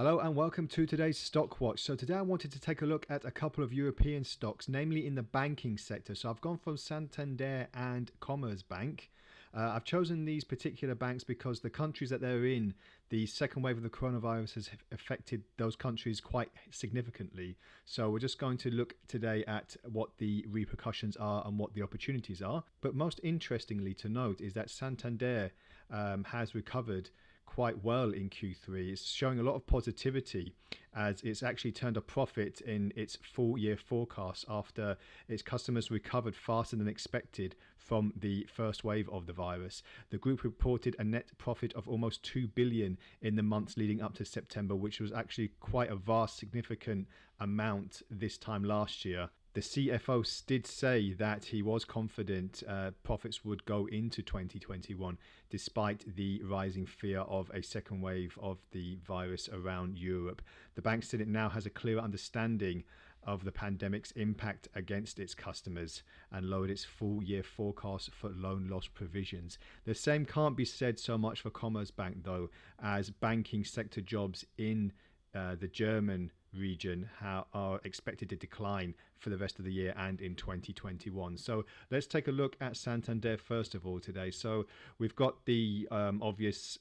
Hello and welcome to today's Stock Watch. So today I wanted to take a look at a couple of European stocks, namely in the banking sector. So I've gone from Santander and Commerzbank. I've chosen these particular banks because the countries that they're in, the second wave of the coronavirus has affected those countries quite significantly. So we're just going to look today at what the repercussions are and what the opportunities are. But most interestingly to note is that Santander has recovered quite well in Q3. It's showing a lot of positivity as it's actually turned a profit in its full year forecast after its customers recovered faster than expected from the first wave of the virus. The group reported a net profit of almost 2 billion in the months leading up to September, which was actually quite a vast, significant amount this time last year. The CFO did say that he was confident profits would go into 2021 despite the rising fear of a second wave of the virus around Europe. The bank said it now has a clearer understanding of the pandemic's impact against its customers and lowered its full year forecast for loan loss provisions. The same can't be said so much for Commerzbank though, as banking sector jobs in the German region are expected to decline for the rest of the year and in 2021. So let's take a look at Santander first of all today. So we've got the obvious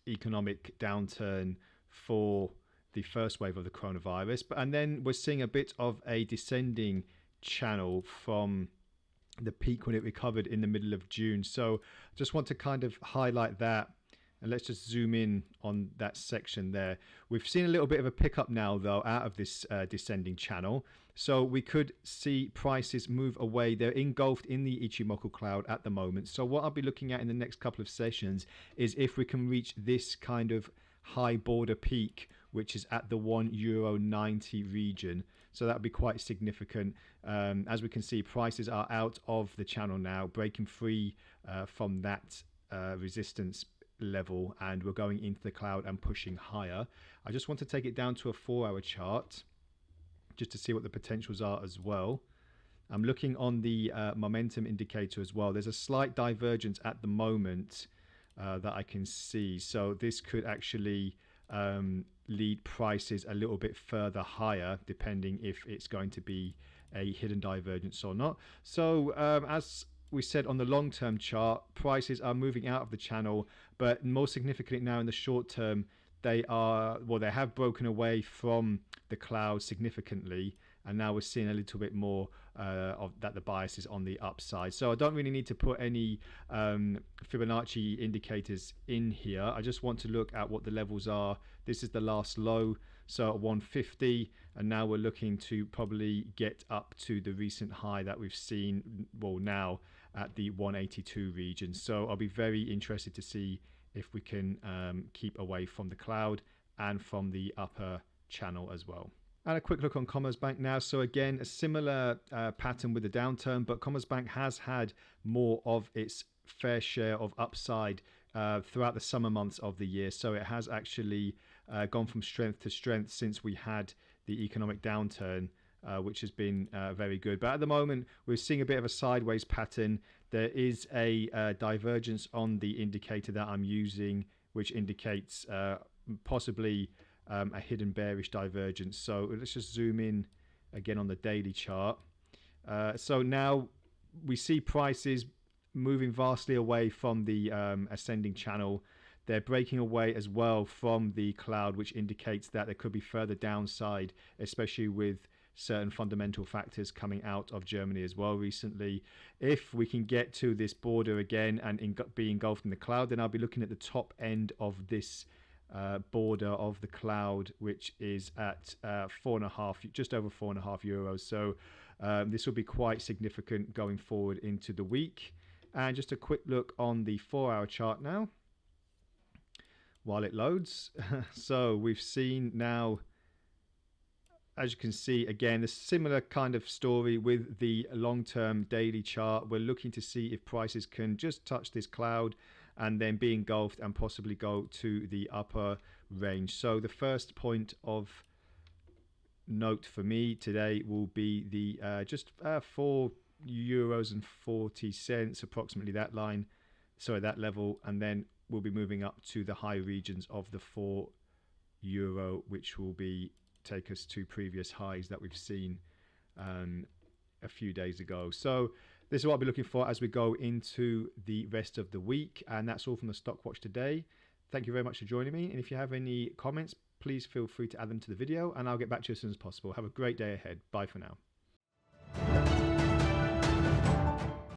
economic downturn for the first wave of the coronavirus, and then we're seeing a bit of a descending channel from the peak when it recovered in the middle of June. So I just want to kind of highlight that. And let's just zoom in on that section there. We've seen a little bit of a pickup now, though, out of this descending channel. So we could see prices move away. They're engulfed in the Ichimoku cloud at the moment. So what I'll be looking at in the next couple of sessions is if we can reach this kind of high border peak, which is at the €1.90 region. So that would be quite significant. As we can see, prices are out of the channel now, breaking free from that resistance level, and we're going into the cloud and pushing higher. I just want to take it down to a 4-hour chart just to see what the potentials are as well. I'm looking on the momentum indicator as well. There's a slight divergence at the moment that I can see, so this could actually lead prices a little bit further higher depending if it's going to be a hidden divergence or not. So as we said on the long-term chart, prices are moving out of the channel, but more significantly now in the short term, they have broken away from the cloud significantly, and now we're seeing a little bit more of that the bias is on the upside. So I don't really need to put any Fibonacci indicators in here. I just want to look at what the levels are. This is the last low, so at 150, and now we're looking to probably get up to the recent high that we've seen, well, now at the 182 region. So I'll be very interested to see if we can keep away from the cloud and from the upper channel as well. And a quick look on Commerzbank now. So again, a similar pattern with the downturn, but Commerzbank has had more of its fair share of upside throughout the summer months of the year. So it has actually gone from strength to strength since we had the economic downturn, which has been very good. But at the moment, we're seeing a bit of a sideways pattern. There is a divergence on the indicator that I'm using, which indicates possibly a hidden bearish divergence. So let's just zoom in again on the daily chart. So now we see prices moving vastly away from the ascending channel. They're breaking away as well from the cloud, which indicates that there could be further downside, especially with certain fundamental factors coming out of Germany as well recently. If we can get to this border again and be engulfed in the cloud, then I'll be looking at the top end of this border of the cloud, which is at just over €4.5. So this will be quite significant going forward into the week. And just a quick look on the 4-hour chart now while it loads. So we've seen now, as you can see, again, a similar kind of story with the long-term daily chart. We're looking to see if prices can just touch this cloud and then be engulfed and possibly go to the upper range. So the first point of note for me today will be the just €4.40, approximately that level, and then we'll be moving up to the high regions of the 4 euro, which will be take us to previous highs that we've seen a few days ago. So this is what I'll be looking for as we go into the rest of the week. And that's all from the Stock Watch today. Thank you very much for joining me. And if you have any comments, please feel free to add them to the video and I'll get back to you as soon as possible. Have a great day ahead. Bye for now.